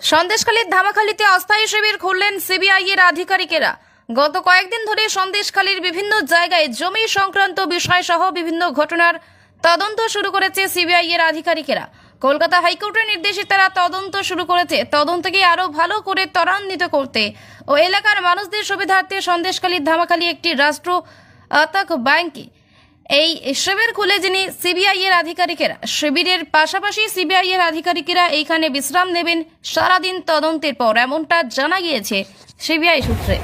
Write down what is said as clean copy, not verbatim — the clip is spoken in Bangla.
সন্দেশখালীর ধামাখালীতে অস্থায়ী শিবির খুললেন সিবিআই এর আধিকারিকেরা। গত কয়েকদিন ধরে সন্দেশখালীর বিভিন্ন জায়গায় জমি সংক্রান্ত বিষয় সহ বিভিন্ন ঘটনার তদন্ত শুরু করেছে সিবিআই এর আধিকারিকেরা। কলকাতা হাইকোর্টের নির্দেশে তারা তদন্ত শুরু করেছে। তদন্তকে আরো ভালো করে ত্বরান্বিত করতে ও এলাকার মানুষদের সুবিধার্থে সন্দেশখালীর ধামাখালী একটি রাষ্ট্র আতাক ব্যাংকে এই শিবির খুলে যিনি সিবিআই এর আধিকারিকেরা। শিবিরের পাশাপাশি সিবিআই এর আধিকারিকেরা এইখানে বিশ্রাম নেবেন সারাদিন তদন্তের পর, এমনটা জানা গিয়েছে সিবিআই সূত্রে।